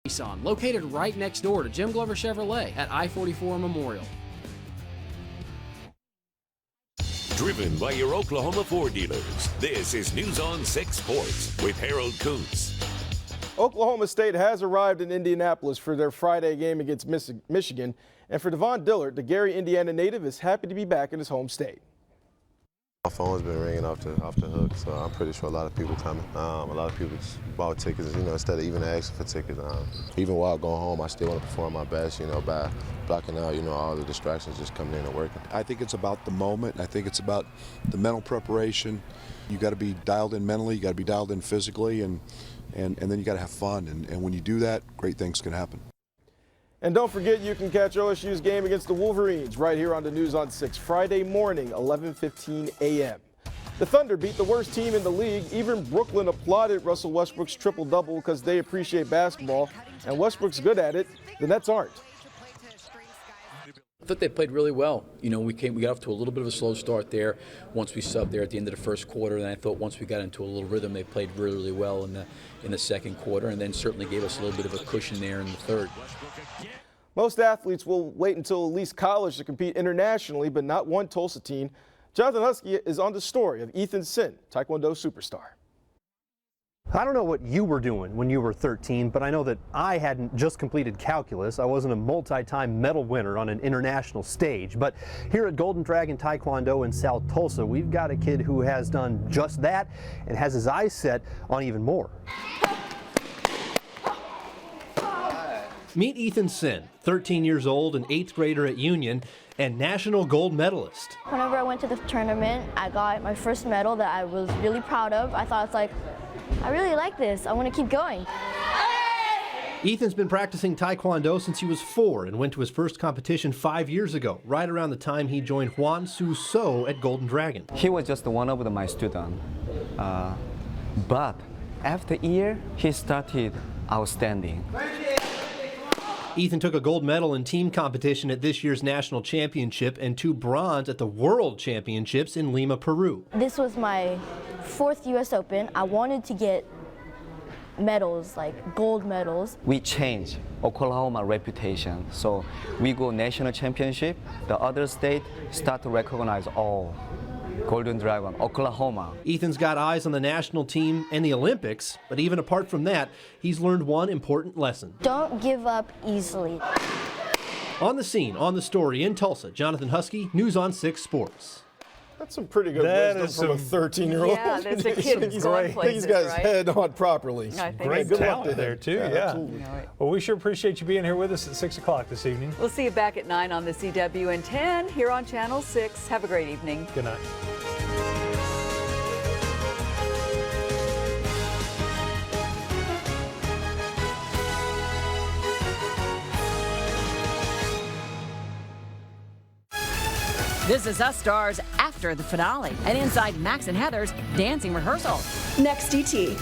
Nissan, located right next door to Jim Glover Chevrolet at I-44 Memorial. Driven by your Oklahoma Ford dealers, this is News on 6 Sports with Harold Kuntz. Oklahoma State has arrived in Indianapolis for their Friday game against Michigan. And for Devon Dillard, the Gary, Indiana native, is happy to be back in his home state. My phone's been ringing off the hook, so I'm pretty sure a lot of people coming. A lot of people just bought tickets, instead of even asking for tickets. Even while going home, I still want to perform my best, by blocking out, all the distractions just coming in and working. I think it's about the moment. I think it's about the mental preparation. You got to be dialed in mentally, you got to be dialed in physically, and then you got to have fun. And when you do that, great things can happen. And don't forget, you can catch OSU's game against the Wolverines right here on the News on 6, Friday morning, 11:15 a.m. The Thunder beat the worst team in the league. Even Brooklyn applauded Russell Westbrook's triple-double because they appreciate basketball, and Westbrook's good at it. The Nets aren't. I thought they played really well. We got off to a little bit of a slow start there once we subbed there at the end of the first quarter, and I thought once we got into a little rhythm, they played really, really well in the second quarter, and then certainly gave us a little bit of a cushion there in the third. Most athletes will wait until at least college to compete internationally, but not one Tulsa teen. Jonathan Husky is on the story of Ethan Sin, Taekwondo superstar. I don't know what you were doing when you were 13, but I know that I hadn't just completed calculus. I wasn't a multi-time medal winner on an international stage. But here at Golden Dragon Taekwondo in South Tulsa, we've got a kid who has done just that and has his eyes set on even more. Meet Ethan Sin, 13 years old, an 8th grader at Union, and national gold medalist. Whenever I went to the tournament, I got my first medal that I was really proud of. I thought, I really like this. I want to keep going. Ethan's been practicing Taekwondo since he was 4 and went to his first competition 5 years ago, right around the time he joined Juan Su So at Golden Dragon. He was just one of my students, but after a year, he started outstanding. Ethan took a gold medal in team competition at this year's national championship and 2 bronze at the World Championships in Lima, Peru. This was my 4th U.S. Open. I wanted to get medals, like gold medals. We changed Oklahoma reputation, so we go national championship. The other state start to recognize all. Golden Dragon, Oklahoma. Ethan's got eyes on the national team and the Olympics, but even apart from that, he's learned one important lesson. Don't give up easily. On the scene, on the story in Tulsa, Jonathan Husky, News on 6 Sports. That's some pretty good wisdom from a 13-year-old. Yeah, there's a kid who's going places, He's got his right? head on properly. I think Great good talent luck to there, him. too. Yeah. Absolutely. Well, we sure appreciate you being here with us at 6 o'clock this evening. We'll see you back at 9 on the CW and 10 here on Channel 6. Have a great evening. Good night. This is Us Stars after the finale and inside Max and Heather's dancing rehearsal. Next DT.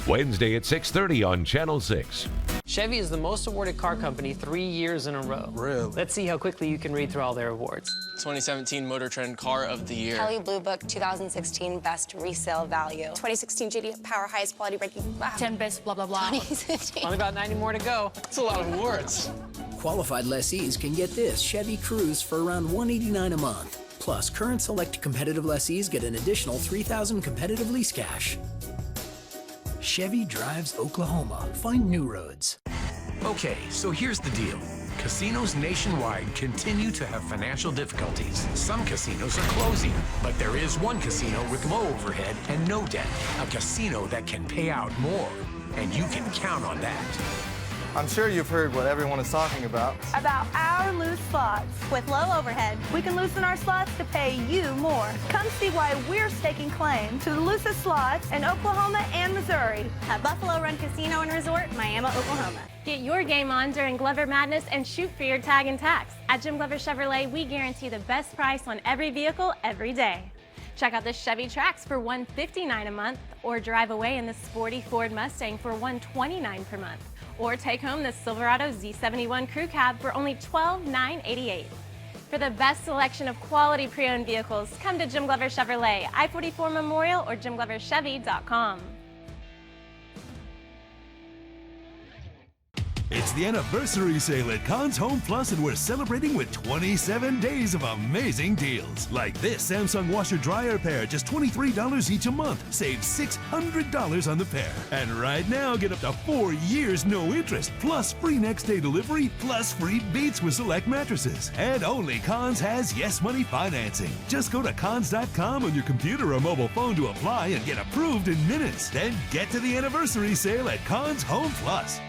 Wednesday at 6:30 on Channel 6. Chevy is the most awarded car company 3 years in a row. Really? Let's see how quickly you can read through all their awards. 2017 Motor Trend Car of the Year. Kelley Blue Book 2016 Best Resale Value. 2016 GD Power Highest Quality Ranking. 10 Best blah blah blah. 2016. Only about 90 more to go. That's a lot of awards. Qualified lessees can get this Chevy Cruze for around $189 a month. Plus, current select competitive lessees get an additional $3,000 competitive lease cash. Chevy drives Oklahoma. Find new roads. Okay, so here's the deal. Casinos nationwide continue to have financial difficulties. Some casinos are closing, but there is one casino with low overhead and no debt. A casino that can pay out more, and you can count on that. I'm sure you've heard what everyone is talking about. About our loose slots. With low overhead, we can loosen our slots to pay you more. Come see why we're staking claim to the loosest slots in Oklahoma and Missouri. At Buffalo Run Casino and Resort, Miami, Oklahoma. Get your game on during Glover Madness and shoot for your tag and tax. At Jim Glover Chevrolet, we guarantee the best price on every vehicle every day. Check out the Chevy Trax for $159 a month, or drive away in the sporty Ford Mustang for $129 per month. Or take home the Silverado Z71 Crew Cab for only $12,988. For the best selection of quality pre-owned vehicles, come to Jim Glover Chevrolet, I-44 Memorial, or JimGloverChevy.com. It's the anniversary sale at Conn's Home Plus, and we're celebrating with 27 days of amazing deals. Like this Samsung washer dryer pair, just $23 each a month. Save $600 on the pair. And right now, get up to 4 years no interest, plus free next day delivery, plus free beats with select mattresses. And only Conn's has Yes Money financing. Just go to cons.com on your computer or mobile phone to apply and get approved in minutes. Then get to the anniversary sale at Conn's Home Plus.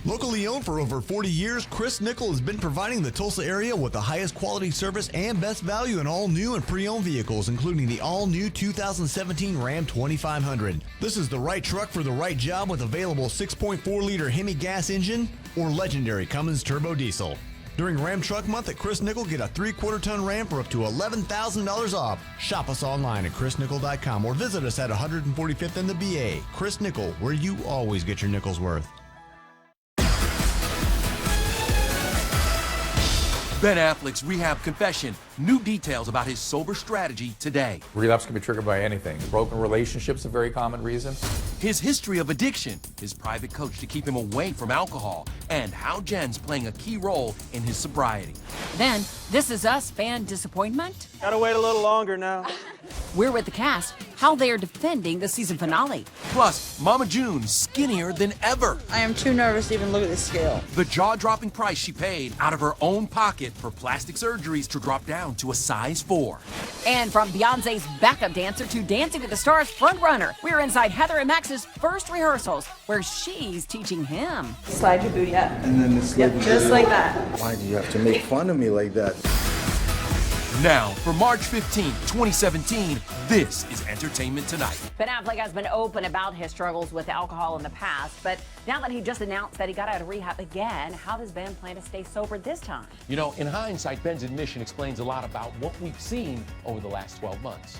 Locally owned for over 40 years, Chris Nickel has been providing the Tulsa area with the highest quality service and best value in all new and pre-owned vehicles, including the all-new 2017 Ram 2500. This is the right truck for the right job with available 6.4-liter Hemi gas engine or legendary Cummins turbo diesel. During Ram Truck Month at Chris Nickel, get a 3/4-ton Ram for up to $11,000 off. Shop us online at chrisnickel.com or visit us at 145th and the BA. Chris Nickel, where you always get your nickel's worth. Ben Affleck's rehab confession. New details about his sober strategy today. Relapse can be triggered by anything. Broken relationships, a very common reason. His history of addiction, his private coach to keep him away from alcohol, and how Jen's playing a key role in his sobriety. Then, This Is Us fan disappointment? Gotta wait a little longer now. We're with the cast, how they are defending the season finale. Plus, Mama June skinnier than ever. I am too nervous to even look at the scale. The jaw-dropping price she paid out of her own pocket for plastic surgeries to drop down to a size 4. And from Beyonce's backup dancer to Dancing with the Stars frontrunner, we're inside Heather and Max's first rehearsals, where she's teaching him. Slide your booty up. And then Yep, just like that. Why do you have to make fun of me like that? Now, for March 15, 2017, this is Entertainment Tonight. Ben Affleck has been open about his struggles with alcohol in the past, but now that he just announced that he got out of rehab again, how does Ben plan to stay sober this time? You know, in hindsight, Ben's admission explains a lot about what we've seen over the last 12 months.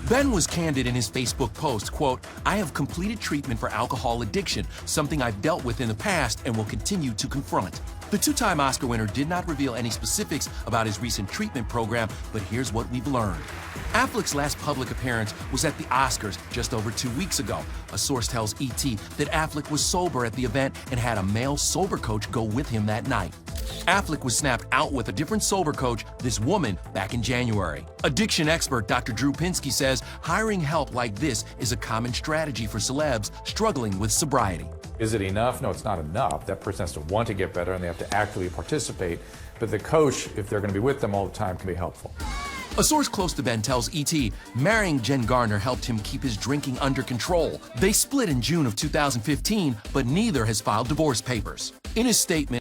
Ben was candid in his Facebook post, quote, "I have completed treatment for alcohol addiction, something I've dealt with in the past and will continue to confront." The two-time Oscar winner did not reveal any specifics about his recent treatment program, but here's what we've learned. Affleck's last public appearance was at the Oscars just over 2 weeks ago. A source tells ET that Affleck was sober at the event and had a male sober coach go with him that night. Affleck was snapped out with a different sober coach, this woman, back in January. Addiction expert Dr. Drew Pinsky says hiring help like this is a common strategy for celebs struggling with sobriety. Is it enough? No, it's not enough. That person has to want to get better and they have to actively participate. But the coach, if they're going to be with them all the time, can be helpful. A source close to Ben tells ET marrying Jen Garner helped him keep his drinking under control. They split in June of 2015, but neither has filed divorce papers. In his statement,